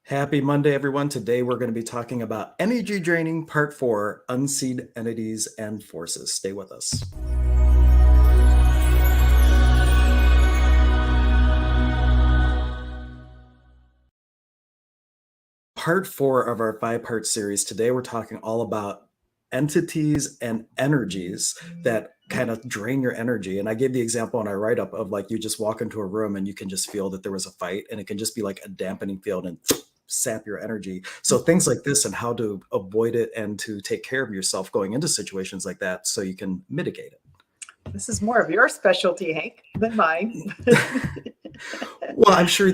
Happy Monday, everyone. Today we're going to be talking about energy draining part 4, unseen entities and forces. Stay with us. Part 4 of our 5-part series. Today we're talking all about entities and energies that kind of drain your energy. And I gave the example in our write-up of like you just walk into a room and you can just feel that there was a fight, and it can just be like a dampening field and sap your energy. So things like this and how to avoid it and to take care of yourself going into situations like that so you can mitigate it. This is more of your specialty, Hank, than mine. Well, I'm sure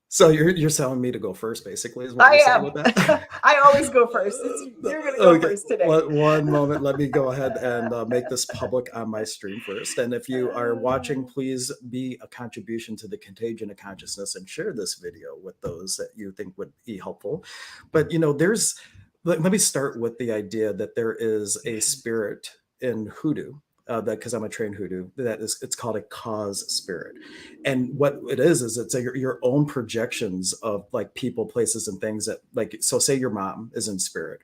so you're telling me to go first, basically, is what I you're saying am. with that? I always go first. You're going to go first today. One moment. Let me go ahead and make this public on my stream first. And if you are watching, please be a contribution to the contagion of consciousness and share this video with those that you think would be helpful. But, let me start with the idea that there is a spirit in hoodoo. Because I'm a trained hoodoo, it's called a cause spirit, and what it is it's your own projections of like people, places, and things that like. So, say your mom is in spirit,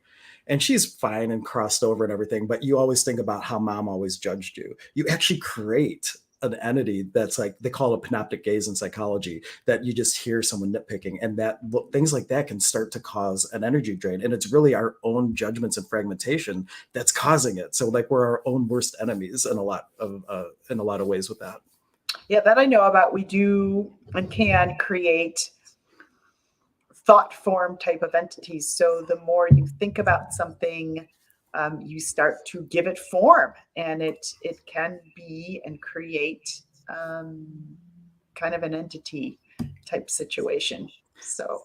and she's fine and crossed over and everything, but you always think about how mom always judged you. You actually create an entity that's like they call it panoptic gaze in psychology, that you just hear someone nitpicking, and that things like that can start to cause an energy drain, and it's really our own judgments and fragmentation that's causing it. So like we're our own worst enemies in a lot of ways with that. Yeah, that I know about. We do and can create thought form type of entities. So the more you think about something, you start to give it form, and it can be and create kind of an entity type situation. So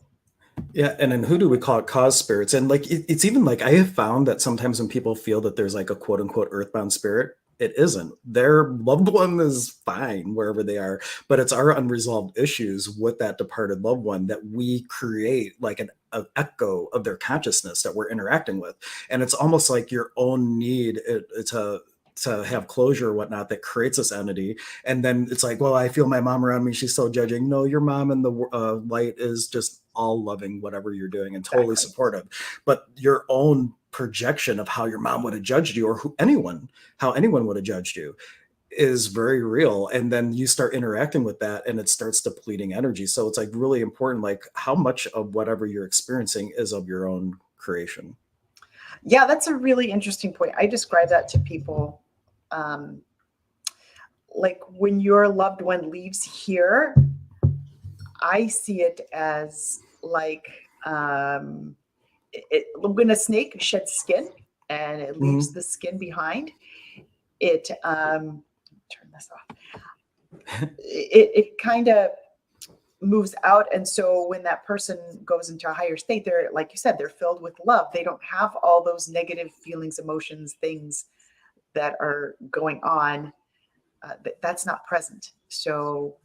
yeah, and in hoodoo we call it cause spirits, and like it's even like I have found that sometimes when people feel that there's like a quote unquote earthbound spirit, it isn't. Their loved one is fine wherever they are, but it's our unresolved issues with that departed loved one that we create like an echo of their consciousness that we're interacting with. And it's almost like your own need to have closure or whatnot that creates this entity. And then it's like, well, I feel my mom around me, she's so judging. No, your mom in the light is just all loving whatever you're doing and totally supportive. But your own projection of how your mom would have judged you, or how anyone would have judged you, is very real. And then you start interacting with that and it starts depleting energy. So it's like really important, like how much of whatever you're experiencing is of your own creation. Yeah, that's a really interesting point. I describe that to people. Like when your loved one leaves here, I see it as like when a snake sheds skin and it leaves the skin behind, it turn this off. It kind of moves out, and so when that person goes into a higher state, they're, like you said, they're filled with love. They don't have all those negative feelings, emotions, things that are going on. That's not present. So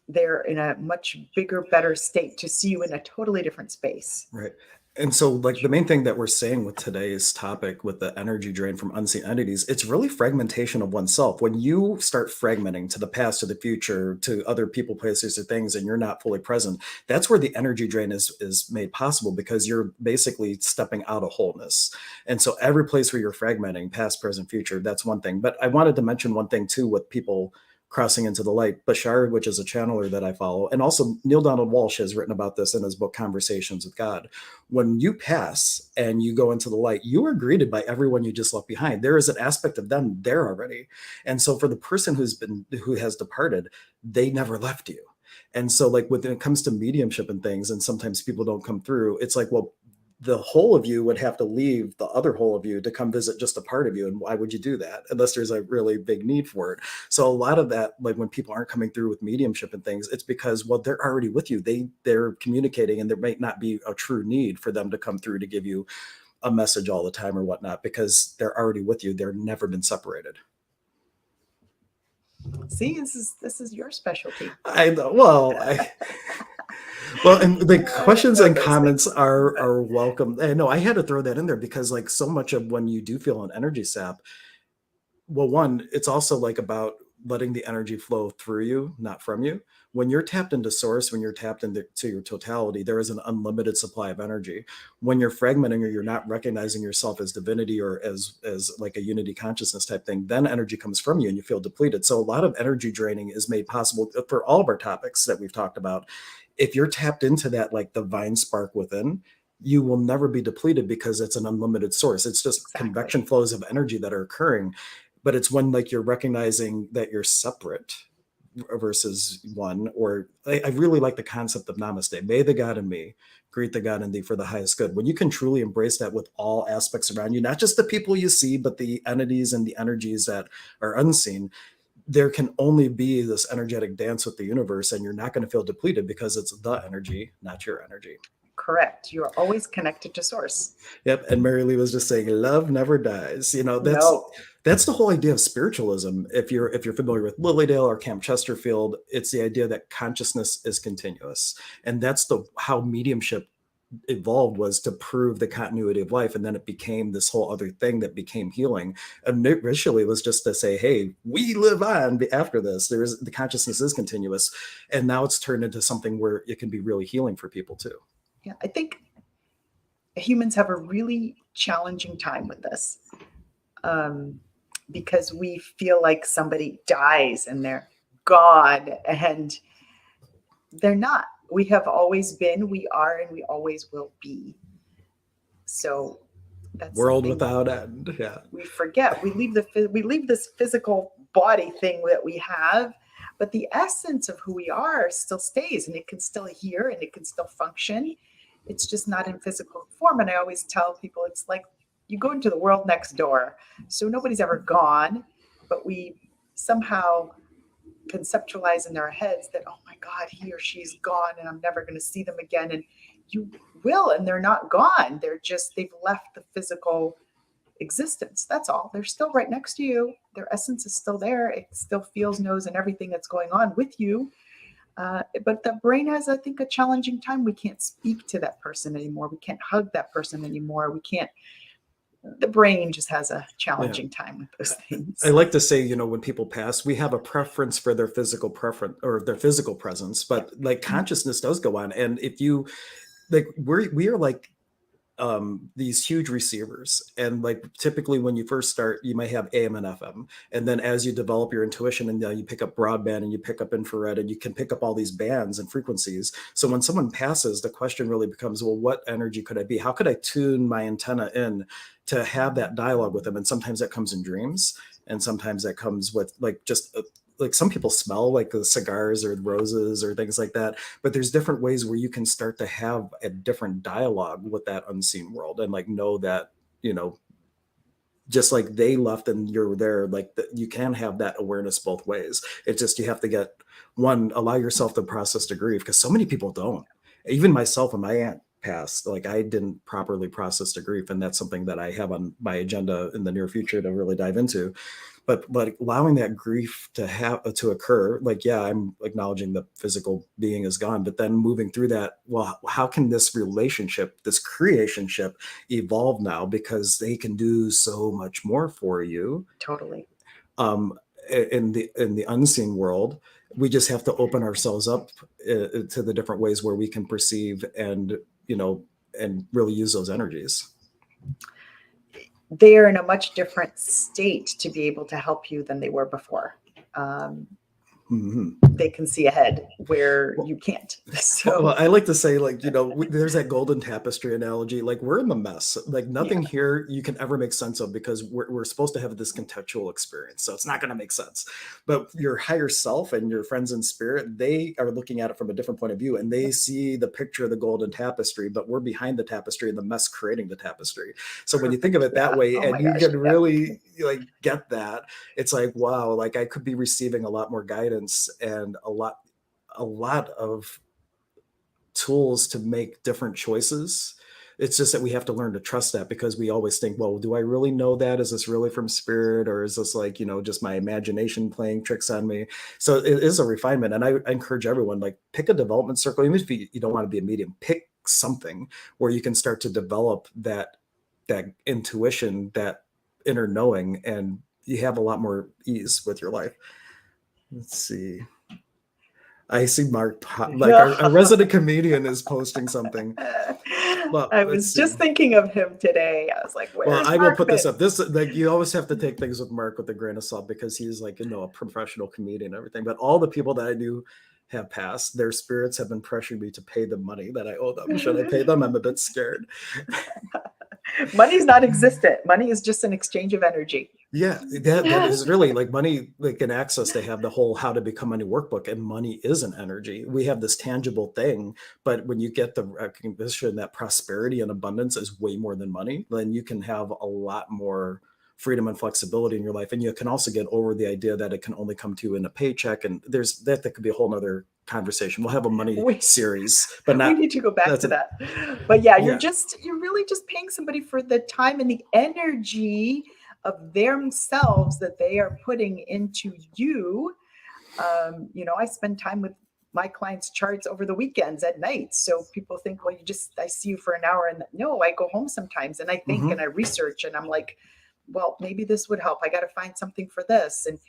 they're in a much bigger, better state to see you in a totally different space. Right. And so like the main thing that we're saying with today's topic with the energy drain from unseen entities, it's really fragmentation of oneself. When you start fragmenting to the past, to the future, to other people, places, or things, and you're not fully present, that's where the energy drain is made possible, because you're basically stepping out of wholeness. And so every place where you're fragmenting, past, present, future, that's one thing. But I wanted to mention one thing too with people crossing into the light. Bashar, which is a channeler that I follow, and also Neil Donald Walsh has written about this in his book Conversations with God. When you pass and you go into the light, you are greeted by everyone you just left behind. There is an aspect of them there already. And so for the person who has departed, they never left you. And so like when it comes to mediumship and things, and sometimes people don't come through, it's like, well, the whole of you would have to leave the other whole of you to come visit just a part of you. And why would you do that unless there's a really big need for it? So a lot of that, like when people aren't coming through with mediumship and things, it's because, well, they're already with you. They're communicating, and there might not be a true need for them to come through to give you a message all the time or whatnot, because they're already with you. They're never been separated. See, this is your specialty. I know. Well, and the questions and comments are welcome. I know I had to throw that in there because like so much of when you do feel an energy sap, well, one, it's also like about letting the energy flow through you, not from you. When you're tapped into source, when you're tapped into your totality, there is an unlimited supply of energy. When you're fragmenting or you're not recognizing yourself as divinity or as like a unity consciousness type thing, then energy comes from you and you feel depleted. So a lot of energy draining is made possible for all of our topics that we've talked about. If you're tapped into that like divine spark within, you will never be depleted because it's an unlimited source. It's just Exactly. convection flows of energy that are occurring. But it's when like you're recognizing that you're separate versus one. Or I really like the concept of namaste. May the God in me greet the God in thee for the highest good. When you can truly embrace that with all aspects around you, not just the people you see, but the entities and the energies that are unseen, there can only be this energetic dance with the universe, and you're not going to feel depleted because it's the energy, not your energy. Correct. You are always connected to source. Yep. And Mary Lee was just saying, love never dies. You know, No, that's the whole idea of spiritualism. If you're familiar with Lilydale or Camp Chesterfield, it's the idea that consciousness is continuous. And that's the how mediumship evolved, was to prove the continuity of life. And then it became this whole other thing that became healing. And initially it was just to say, hey, we live on after this. There's the consciousness is continuous. And now it's turned into something where it can be really healing for people too. yeah, I think humans have a really challenging time with this, um, because we feel like somebody dies and they're gone, and they're not. We have always been, we are, and we always will be. So that's World something without end. Yeah. we forget. We leave this physical body thing that we have, but the essence of who we are still stays, and it can still hear and it can still function. It's just not in physical form. And I always tell people it's like you go into the world next door. So nobody's ever gone, but we somehow conceptualize in our heads that, oh my God, he or she's gone and I'm never going to see them again. And you will, and they're not gone. They've left the physical existence. That's all. They're still right next to you. Their essence is still there. It still feels, knows, and everything that's going on with you. But the brain has, I think, a challenging time. We can't speak to that person anymore. We can't hug that person anymore. We can't. The brain just has a Yeah. challenging time with those I things. like to say, when people pass, we have a preference for their physical preference or their physical presence, Yeah. but like Mhm. consciousness does go on. And if you like, we are like these huge receivers. And like typically when you first start, you might have AM and FM. And then as you develop your intuition and you pick up broadband and you pick up infrared and you can pick up all these bands and frequencies. So when someone passes, the question really becomes, well, what energy could I be? How could I tune my antenna in to have that dialogue with them? And sometimes that comes in dreams. And sometimes that comes with like just like some people smell like the cigars or roses or things like that, but there's different ways where you can start to have a different dialogue with that unseen world and like know that, you know just like they left and you're there, like you can have that awareness both ways. It's just you have to get one, allow yourself to process the grief, because so many people don't. Even myself, when my aunt passed, like I didn't properly process the grief, and that's something that I have on my agenda in the near future to really dive into. But allowing that grief to occur, like, yeah, I'm acknowledging the physical being is gone, but then moving through that, well, how can this relationship, this creationship, evolve now, because they can do so much more for you. Totally. um in the unseen world, we just have to open ourselves up to the different ways where we can perceive and, you know and really use those energies. They are in a much different state to be able to help you than they were before. Um, Mhm. they can see ahead where Well, you can't. Well, So, I like to say, like, there's that golden tapestry analogy. Like, we're in the mess. Like, yeah, nothing here you can ever make sense of, because we're supposed to have this contextual experience. So it's not going to make sense. But your higher self and your friends in spirit, they are looking at it from a different point of view, and they see the picture of the golden tapestry, but we're behind the tapestry and the mess creating the tapestry. So when you think of perfect. it that Yeah. way Oh my and you gosh. can Yeah. really like get that, it's like, wow, like I could be receiving a lot more guidance and a lot of tools to make different choices. It's just that we have to learn to trust that, because we always think, well, do I really know that? Is this really from spirit, or is this like, just my imagination playing tricks on me? So it is a refinement. And I encourage everyone, like, pick a development circle. Even if you don't want to be a medium, pick something where you can start to develop that intuition, that inner knowing, and you have a lot more ease with your life. Let's see. I see Mark, like our resident comedian is posting something. Well, I let's was see. just thinking of him today. I was like, Well, where's I will put Mark this been? up. This, like, you always have to take things with Mark with a grain of salt because he's like, a professional comedian and everything. But all the people that I knew have passed, their spirits have been pressuring me to pay the money that I owe them. Should I pay them? I'm a bit scared. Money's not existent. Money is just an exchange of energy. Yeah, that is really like money, like in Access, they have the whole how to become money workbook, and money is an energy. We have this tangible thing, but when you get the recognition that prosperity and abundance is way more than money, then you can have a lot more freedom and flexibility in your life. And you can also get over the idea that it can only come to you in a paycheck. And that could be a whole nother conversation. We'll have a money series, but We not need to go back that's to a, that. But yeah, yeah. you're really just paying somebody for the time and the energy of themselves that they are putting into you. I spend time with my clients' charts over the weekends at night. So people think, well, I see you for an hour, and no, I go home sometimes and I think and I research and I'm like, well, maybe this would help. I got to find something for this. And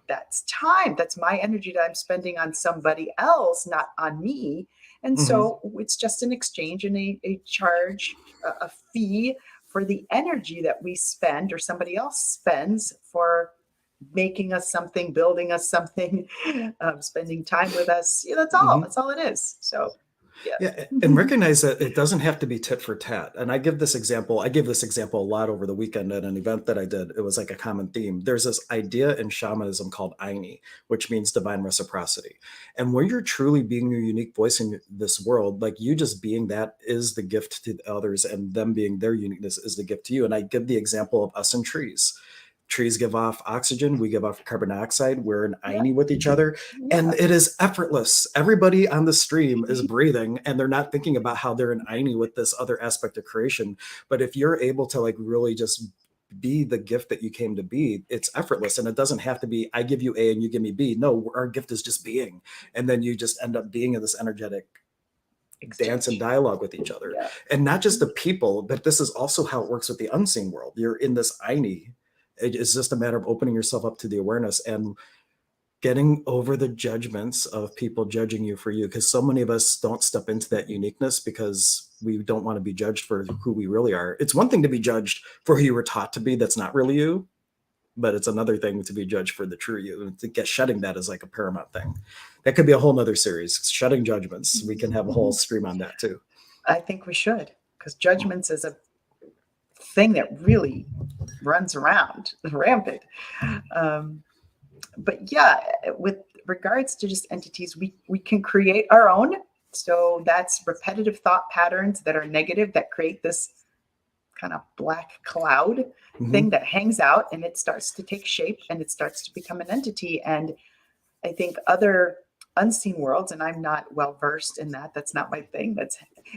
that's time. That's my energy that I'm spending on somebody else, not on me. And so it's just an exchange and a charge, a fee for the energy that we spend or somebody else spends for making us something, building us something, spending time with us. Yeah, that's all. That's all it is. So, yeah. Yeah, and recognize that it doesn't have to be tit for tat. And I give this example. I gave this example a lot over the weekend at an event that I did. It was like a common theme. There's this idea in shamanism called Aini, which means divine reciprocity. And when you're truly being your unique voice in this world, like you just being that is the gift to others, and them being their uniqueness is the gift to you. And I give the example of us and trees. Trees give off oxygen, we give off carbon dioxide, we're in Aini with each other, and it is effortless. Everybody on the stream is breathing and they're not thinking about how they're in Aini with this other aspect of creation. But if you're able to like really just be the gift that you came to be, it's effortless. And it doesn't have to be I give you A and you give me B. No, our gift is just being. And then you just end up being in this energetic dance and dialogue with each other. And not just the people, but this is also how it works with the unseen world. You're in this Aini. It's just a matter of opening yourself up to the awareness and getting over the judgments of people judging you for you. Because so many of us don't step into that uniqueness because we don't want to be judged for who we really are. It's one thing to be judged for who you were taught to be. That's not really you. But it's another thing to be judged for the true you. And to get shedding that is like a paramount thing. That could be a whole nother series. Shedding judgments. We can have a whole stream on that too. I think we should, because judgments is a thing that really runs around rampant. But yeah, with regards to just entities, we can create our own. So that's repetitive thought patterns that are negative that create this kind of black cloud thing that hangs out, and it starts to take shape and it starts to become an entity. And I think other unseen worlds, and I'm not well versed in that. That's not my thing.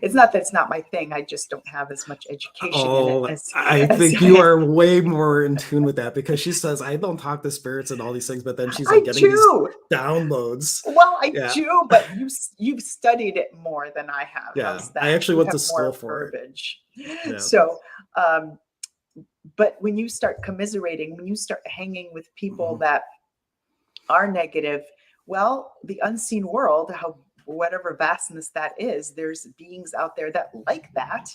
It's not that it's not my thing. I just don't have as much education in it. I think you are way more in tune with that, because she says I don't talk to spirits and all these things, but then she's like getting these downloads. Well, I do, but you've studied it more than I have. Yeah, I actually went to school for it. Yeah. So, but when you start commiserating, when you start hanging with people that are negative, well, the unseen world, whatever vastness that is, there's beings out there that like that,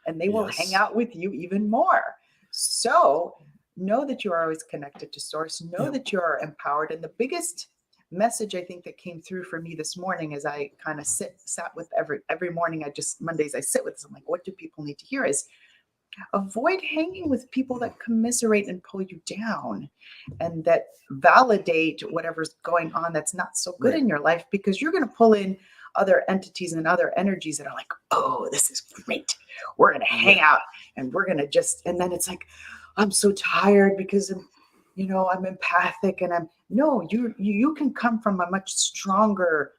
and they will hang out with you even more. So know that you are always connected to source, know that you are empowered. And the biggest message I think that came through for me this morning, as I kind of sat with every morning, Mondays I sit with this, I'm like, what do people need to hear, is avoid hanging with people that commiserate and pull you down and that validate whatever's going on that's not so good in your life, because you're going to pull in other entities and other energies that are like, oh, this is great. We're going to hang out and we're going to and then it's like, I'm so tired because I'm empathic, and you can come from a much stronger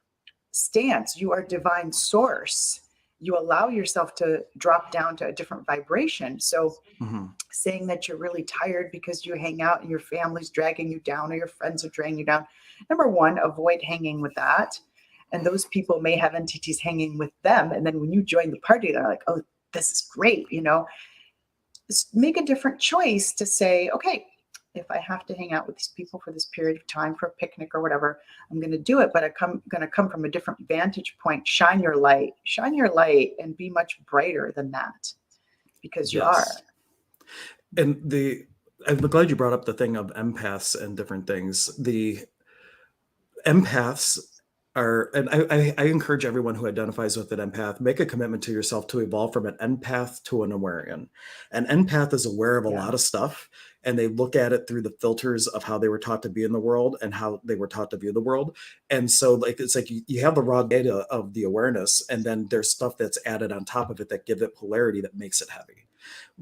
stance. You are divine source. You allow yourself to drop down to a different vibration. So saying that you're really tired because you hang out and your family's dragging you down or your friends are dragging you down, number one, avoid hanging with that. And those people may have entities hanging with them. And then when you join the party, they're like, oh, this is great. Just make a different choice to say, okay, if I have to hang out with these people for this period of time for a picnic or whatever, I'm going to do it. But I'm going to come from a different vantage point. Shine your light, and be much brighter than that, because you are. Yes. And I'm glad you brought up the thing of empaths and different things. The empaths are, and I encourage everyone who identifies with an empath, make a commitment to yourself to evolve from an empath to an Awarian. An empath is aware of a Yeah. lot of stuff, and they look at it through the filters of how they were taught to be in the world and how they were taught to view the world. And so, like, it's like you have the raw data of the awareness, and then there's stuff that's added on top of it that gives it polarity that makes it heavy.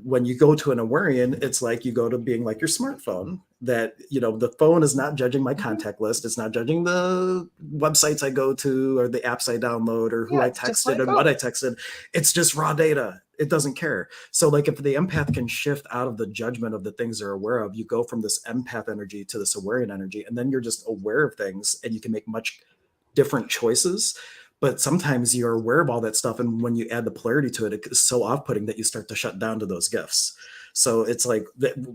When you go to an Awarian, it's like you go to being like your smartphone, that, the phone is not judging my contact list. It's not judging the websites I go to or the apps I download or who Yeah, I it's just texted let it and what go. I texted. It's just raw data. It doesn't care. So, like, if the empath can shift out of the judgment of the things they're aware of, you go from this empath energy to this Awarian energy, and then you're just aware of things and you can make much different choices. But sometimes you're aware of all that stuff, and when you add the polarity to it, it's so off-putting that you start to shut down to those gifts. So it's like,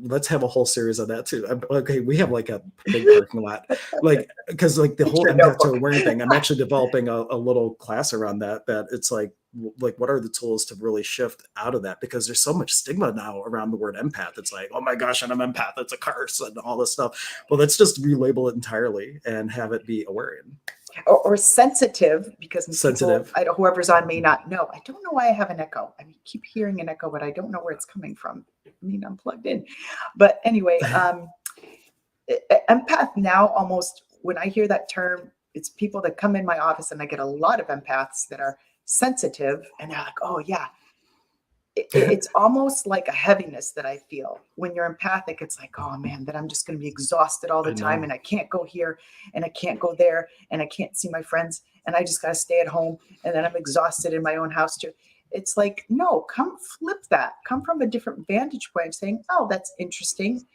let's have a whole series of that too. Okay, we have like a big parking lot, like, because like the Get whole your empath to notebook. awareness thing, I'm actually developing a little class around that. That it's like what are the tools to really shift out of that, because there's so much stigma now around the word empath. It's like, oh my gosh, I'm an empath, it's a curse and all this stuff. Well, let's just relabel it entirely and have it be aware. Or sensitive, because people, Sensitive. whoever's on may not know. I don't know why I have an echo. I keep hearing an echo, but I don't know where it's coming from. I mean, I'm plugged in. But anyway, empath now, almost when I hear that term, it's people that come in my office, and I get a lot of empaths that are sensitive, and they're like, oh yeah. It's almost like a heaviness that I feel when you're empathic. It's like, oh man, that I'm just going to be exhausted all the I time, know. and I can't go here and I can't go there and I can't see my friends, and I just got to stay at home, and then I'm exhausted in my own house too. It's like, no, come flip that. Come from a different vantage point, saying, oh, that's interesting.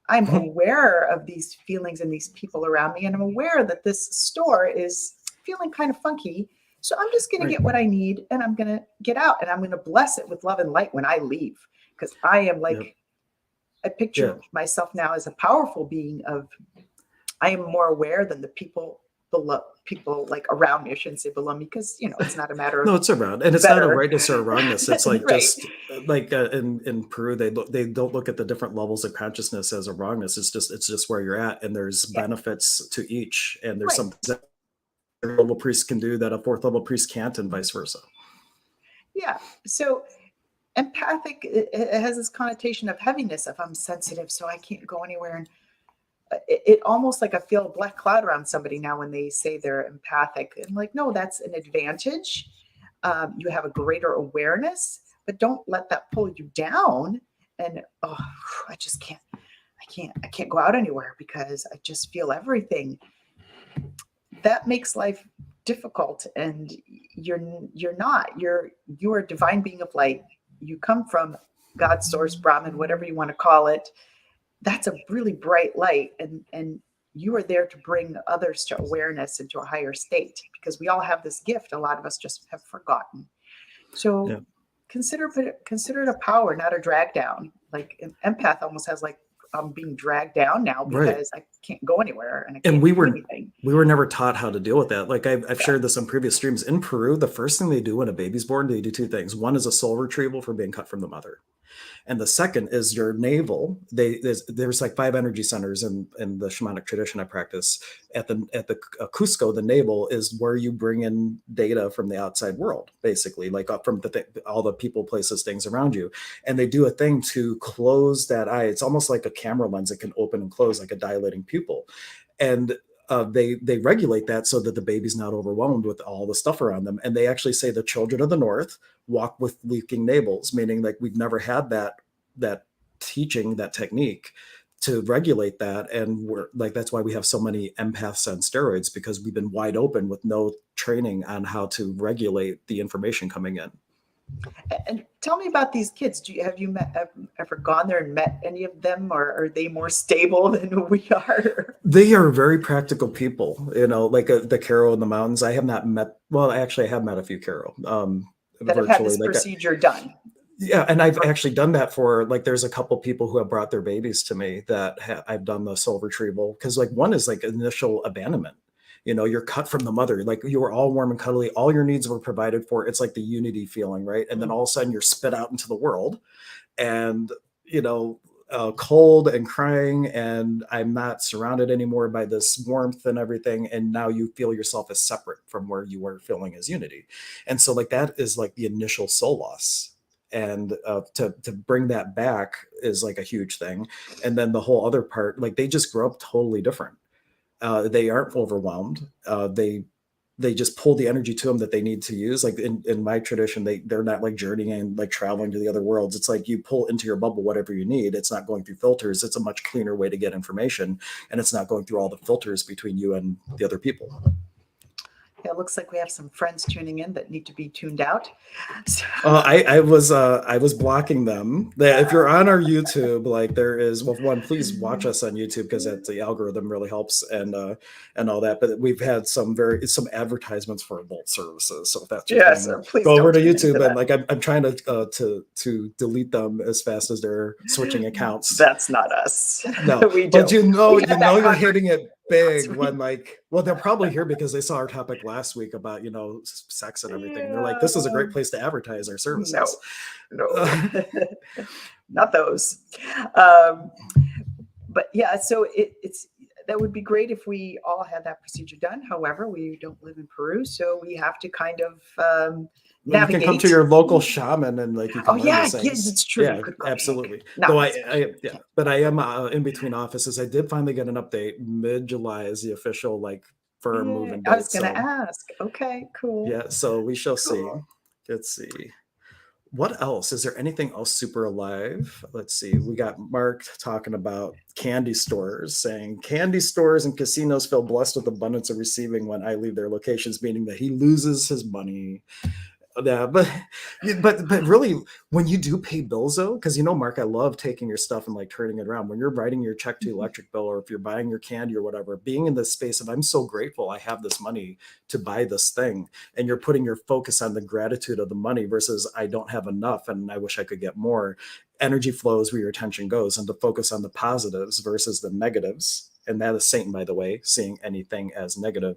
I'm aware of these feelings and these people around me, and I'm aware that this store is feeling kind of funky. So I'm just going to Right. get what I need, and I'm going to get out, and I'm going to bless it with love and light when I leave. Because I am like, Yep. I picture myself now as a powerful being I am more aware than the people like around me. I shouldn't say below me, because, it's not a matter of No, it's around, and it's not a better. rightness or a wrongness. It's like Right. just like in Peru, they don't look at the different levels of consciousness as a wrongness. It's just where you're at, and there's Yeah. benefits to each, and there's Right. some that a level priest can do that a fourth level priest can't, and vice versa. Yeah. So empathic, it has this connotation of heaviness. If I'm sensitive, so I can't go anywhere, and it almost like I feel a black cloud around somebody now when they say they're empathic. I'm like, no, that's an advantage. You have a greater awareness, but don't let that pull you down. And I just can't. I can't go out anywhere because I just feel everything. That makes life difficult, and you're not. You are a divine being of light. You come from God, source, Brahman, whatever you want to call it. That's a really bright light, and you are there to bring others to awareness and to a higher state, because we all have this gift. A lot of us just have forgotten. So Yeah. consider it a power, not a drag down. Like an empath almost has like, I'm being dragged down now Right. because I can't go anywhere and I And can't we do were anything. never taught how to deal with that. Like I've shared this on previous streams. In Peru, the first thing they do when a baby's born, they do two things. One is a soul retrieval for being cut from the mother. And the second is your navel. There's like 5 energy centers in the shamanic tradition I practice. At the Cusco, the navel is where you bring in data from the outside world, basically, like up from all the people, places, things around you. And they do a thing to close that eye. It's almost like a camera lens that can open and close like a dilating pupil. And they regulate that so that the baby's not overwhelmed with all the stuff around them. And they actually say the children of the North walk with leaking navels, meaning like we've never had that teaching, that technique to regulate that. And we're like, that's why we have so many empaths on steroids, because we've been wide open with no training on how to regulate the information coming in. And tell me about these kids. Have you ever gone there and met any of them, or are they more stable than we are? They are very practical people, like the Caro in the mountains. I have not met, well, actually I have met a few Caro That have had virtually. this procedure done. Yeah, and I've actually done that for like there's a couple people who have brought their babies to me that I've done the soul retrieval because like one is like initial abandonment. You know, you're cut from the mother, like you were all warm and cuddly, all your needs were provided for. It's like the unity feeling, right? And then Mm. all of a sudden you're spit out into the world, and you know, cold and crying, and I'm not surrounded anymore by this warmth and everything, and now you feel yourself as separate from where you were feeling as unity. And so like that is like the initial soul loss, and to bring that back is like a huge thing. And then the whole other part, like they just grow up totally different. They aren't overwhelmed. They just pull the energy to them that they need to use. Like in my tradition, they're not like journeying, like traveling to the other worlds. It's like you pull into your bubble whatever you need. It's not going through filters. It's a much cleaner way to get information, and it's not going through all the filters between you and the other people. Yeah, it looks like we have some friends tuning in that need to be tuned out. So, I was blocking them. If you're on our YouTube, like there is, well, one, please watch us on YouTube because the algorithm really helps, and all that. But we've had some advertisements for adult services. So if that's your yes, thing, please go over don't to tune into YouTube, and that. like I'm trying to delete them as fast as they're switching accounts. That's not us. No, We but don't. We had that you're hitting it big last week. when like, well, they're probably here because they saw our topic last week about, you know, sex and everything. They're like, this is a Yeah. great place to advertise our No, services. no, not those. Um, but yeah, so it's that would be great if we all had that procedure done. However, we don't live in Peru, so we have to kind of Well, you can come to navigate. your local shaman and like you Oh can learn yeah, these yes, things. it's true. You Yeah, could go to him. absolutely. Not Though this question. yeah, Okay. but I am in between offices. I did finally get an update. Mid-July is the official like firm Yeah, move-in I was date. going to So ask. Okay, cool, yeah, so we shall see. cool. Let's see. What else? Is there anything else super alive? Let's see. We got Mark talking about candy stores, saying candy stores and casinos feel blessed with abundance of receiving when I leave their locations, meaning that he loses his money. Yeah, but really, when you do pay bills though, because you know, Mark, I love taking your stuff and like turning it around. When you're writing your check to electric bill, or if you're buying your candy or whatever, being in this space of I'm so grateful I have this money to buy this thing, and you're putting your focus on the gratitude of the money versus I don't have enough and I wish I could get more. Energy flows where your attention goes, and to focus on the positives versus the negatives. And that is Satan, by the way, seeing anything as negative.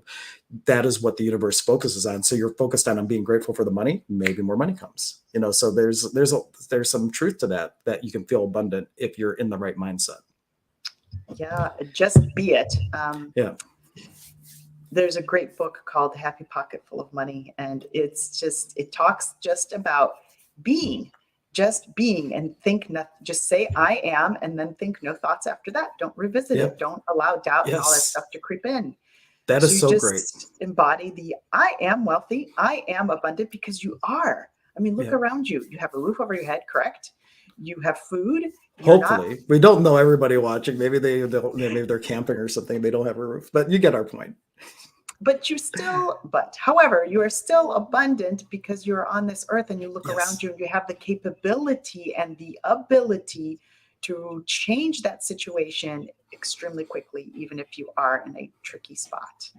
That is what the universe focuses on. So you're focused on being grateful for the money, maybe more money comes. You know, so there's some truth to that you can feel abundant if you're in the right mindset. Yeah, just be it. Yeah. There's a great book called Happy Pocket Full of Money, and it talks just about being, just being, and think nothing. Just say I am, and then think no thoughts after that. Don't revisit it. Yep. Don't allow doubt and all that Yes. stuff to creep in. That So is you so great. just embody the I am wealthy, I am abundant, because you are. I mean, look Yeah. around you. You have a roof over your head, correct? You have food. You're not, Hopefully. We don't know everybody watching. Maybe maybe they're camping or something. They don't have a roof. But you get our point. but however, you are still abundant because you're on this earth and you look around Yes. you and you have the capability and the ability to change that situation extremely quickly, even if you are in a tricky spot.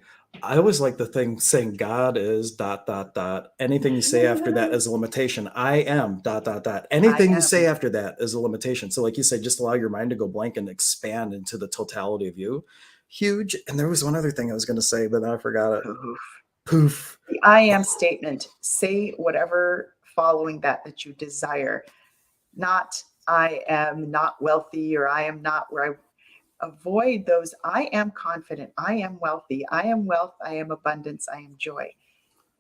I always like the thing saying God is dot dot dot. Anything you say after that is a limitation. I am dot dot dot. I Anything you say am. after that is a limitation. So, like you say, just allow your mind to go blank and expand into the totality of you. Huge. And there was one other thing I was going to say, but now I forgot it. Poof. The I am statement. Say whatever following that you desire. Not I am not wealthy, or I am not where I. Avoid those. I am confident. I am wealthy. I am wealth. I am abundance. I am joy.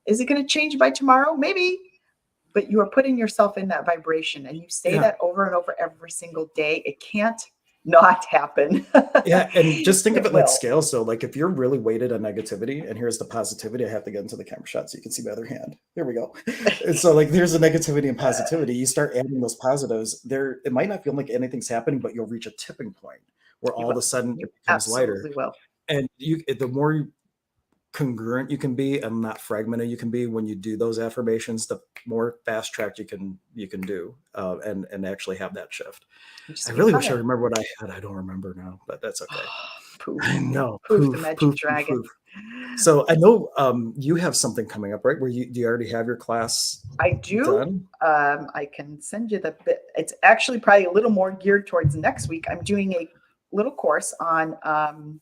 Is it going to change by tomorrow? Maybe. But you are putting yourself in that vibration, and you say Yeah. that over and over every single day. It can't not happen. Yeah. And just think of it like will. scales. So, like if you're really weighted on negativity, and here's the positivity, I have to get into the camera shot so you can see my other hand. Here we go. And so, like, there's the negativity and positivity. You start adding those positives there. It might not feel like anything's happening, but you'll reach a tipping point where You all of will. a sudden You it becomes lighter. absolutely will. And the more congruent you can be and not fragmented you can be when you do those affirmations, the more fast tracked you can do, and actually have that shift. I really wish I remember what I had. I don't remember now, but that's okay. Poof. I know. Poof, the Poof, magic poof, poof, dragon. poof. So I know you have something coming up, right? Where do you already have your class I do. done? I can send you the bit. It's actually probably a little more geared towards next week. I'm doing a little course on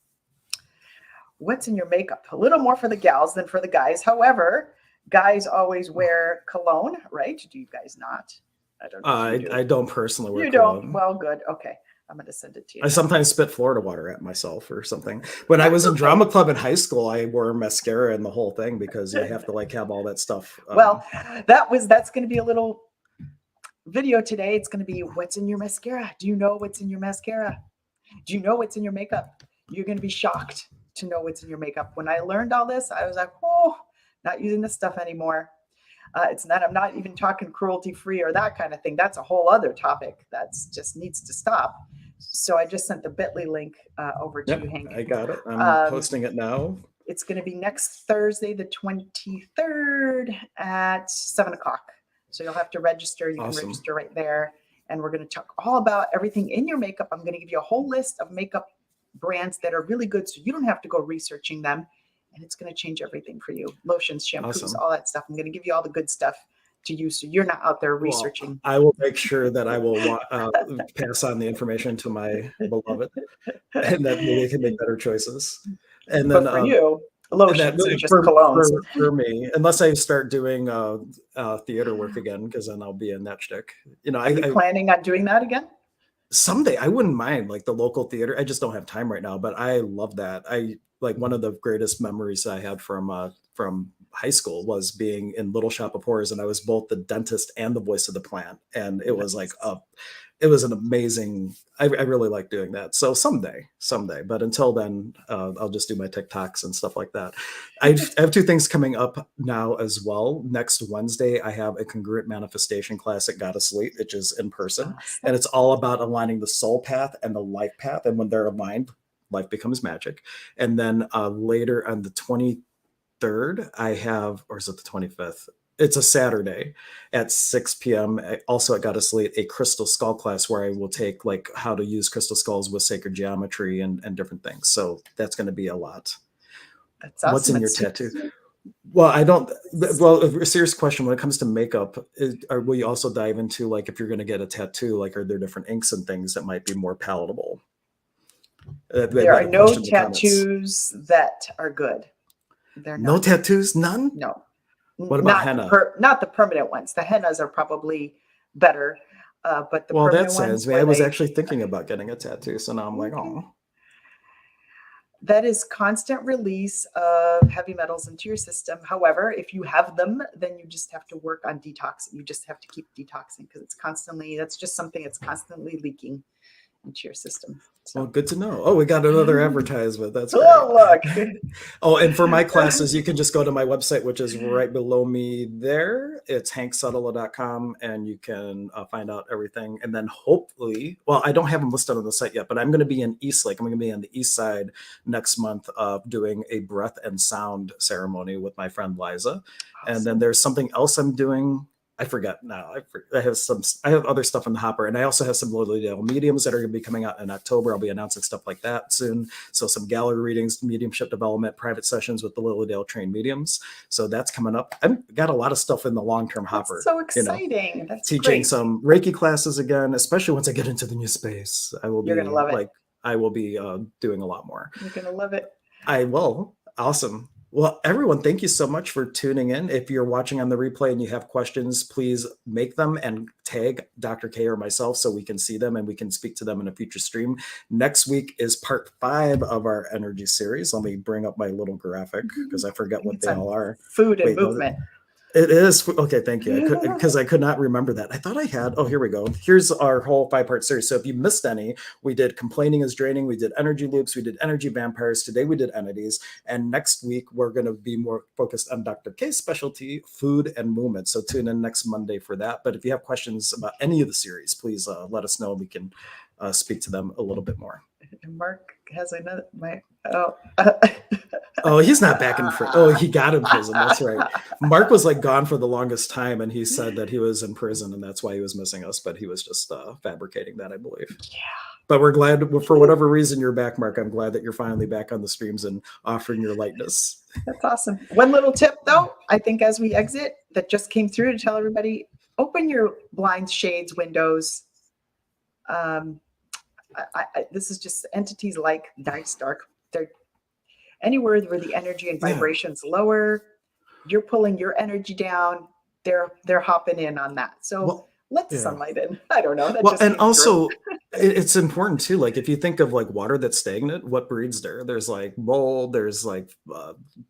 what's in your makeup. A little more for the gals than for the guys. However, guys always wear cologne, right? Do you guys not? I don't know if you do. I don't personally wear You don't? cologne. Well, good. Okay. I'm going to send it to you I now. sometimes spit Florida water at myself or something. When I was in drama club in high school, I wore mascara and the whole thing because you have to like have all that stuff. Well, that's going to be a little video today. It's going to be what's in your mascara. Do you know what's in your mascara? Do you know what's in your makeup? You're going to be shocked to know what's in your makeup. When I learned all this, I was like, oh, not using this stuff anymore. It's not, I'm not even talking cruelty free or that kind of thing. That's a whole other topic that's just needs to stop. So I just sent the bit.ly link over to you, Hank. I got it. I'm posting it now. It's going to be next Thursday, the 23rd at 7 o'clock. So you'll have to register. You can register right there. And we're going to talk all about everything in your makeup. I'm going to give you a whole list of makeup brands that are really good, so you don't have to go researching them. And it's going to change everything for you. Lotions, shampoos, all that stuff. I'm going to give you all the good stuff to use, so you're not out there researching. Well, I will make sure that I will pass on the information to my beloved, and that they can make better choices. And then but for you, lotions and just colognes. For me, unless I start doing theater work again, because then I'll be in that shtick. You know, are you planning on doing that again? Someday. I wouldn't mind, like the local theater. I just don't have time right now, but I love that. I like one of the greatest memories I had from high school was being in Little Shop of Horrors, and I was both the dentist and the voice of the plant, and it was like it was an amazing. I really like doing that. So someday, but until then, I'll just do my TikToks and stuff like that. I have two things coming up now as well. Next Wednesday, I have a congruent manifestation class at Goddess Elite, which is in person, and it's all about aligning the soul path and the life path, and when they're aligned, life becomes magic. And then later on the 23rd, I have, or is it the 25th? It's a Saturday at 6 p.m. Also at Goddess Elite, a crystal skull class where I will take like how to use crystal skulls with sacred geometry and different things. So that's going to be a lot. That's awesome. What's in your tattoo? Well, I don't. Well, a serious question when it comes to makeup, will you also dive into like if you're going to get a tattoo, like are there different inks and things that might be more palatable? There are no tattoos that are good. They're no tattoos, none. No. What about henna? Not the permanent ones. The hennas are probably better, but the permanent that says me. I was actually thinking about getting a tattoo, so now I'm like, oh. That is constant release of heavy metals into your system. However, if you have them, then you just have to work on detoxing. You just have to keep detoxing because it's constantly. That's just something that's constantly leaking into your system. So. Well, good to know. Oh, we got another advertisement. That's great. Oh, look. Oh, and for my classes, you can just go to my website, which is right below me there. It's hanksutala.com, and you can find out everything. And then hopefully, well, I don't have them listed on the site yet, but I'm going to be in Eastlake. I'm going to be on the east side next month doing a breath and sound ceremony with my friend Liza. Awesome. And then there's something else I'm doing. I forget now. I have other stuff in the hopper, and I also have some Lilydale mediums that are going to be coming out in October. I'll be announcing stuff like that soon. So some gallery readings, mediumship development, private sessions with the Lilydale trained mediums. So that's coming up. I've got a lot of stuff in the long-term hopper. That's so exciting. You know, that's teaching great. Some Reiki classes again, especially once I get into the new space. You're going to love it. I will be doing a lot more. You're going to love it. I will. Awesome. Well, everyone, thank you so much for tuning in. If you're watching on the replay and you have questions, please make them and tag Dr. K or myself so we can see them and we can speak to them in a future stream. Next week is part 5 of our energy series. Let me bring up my little graphic because I forget what they all are. Food and movement. It is. Okay, thank you. Because I could not remember that. I thought I had. Oh, here we go. Here's our whole 5-part series. So if you missed any, we did complaining is draining. We did energy loops. We did energy vampires. Today we did entities. And next week, we're going to be more focused on Dr. K's specialty, food and movement. So tune in next Monday for that. But if you have questions about any of the series, please let us know. We can speak to them a little bit more. And Mark has another, oh. Oh, he's not back in prison. Oh, he got in prison. That's right. Mark was like gone for the longest time, and he said that he was in prison, and that's why he was missing us. But he was just fabricating that, I believe. Yeah. But we're glad, for whatever reason, you're back, Mark. I'm glad that you're finally back on the streams and offering your lightness. That's awesome. One little tip, though, I think as we exit, that just came through to tell everybody: open your blinds, shades, windows. This is just entities like nice dark. They're anywhere where the energy and vibration's lower, you're pulling your energy down, they're hopping in on that. So let the sunlight in. I don't know. Well, and also it's important too. Like if you think of like water that's stagnant, what breeds there? There's like mold, there's like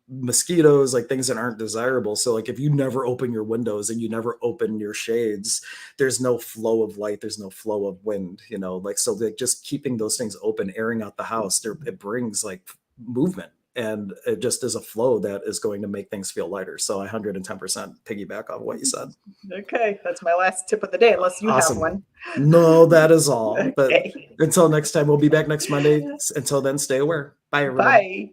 mosquitoes, like things that aren't desirable. So like if you never open your windows and you never open your shades, there's no flow of light, there's no flow of wind, you know, like, so like just keeping those things open, airing out the house, it brings like movement. And it just is a flow that is going to make things feel lighter. So I 110% piggyback off what you said. Okay, that's my last tip of the day, unless you have one. No, that is all. Okay. But until next time, we'll be back next Monday. Until then, stay aware. Bye, everyone. Bye.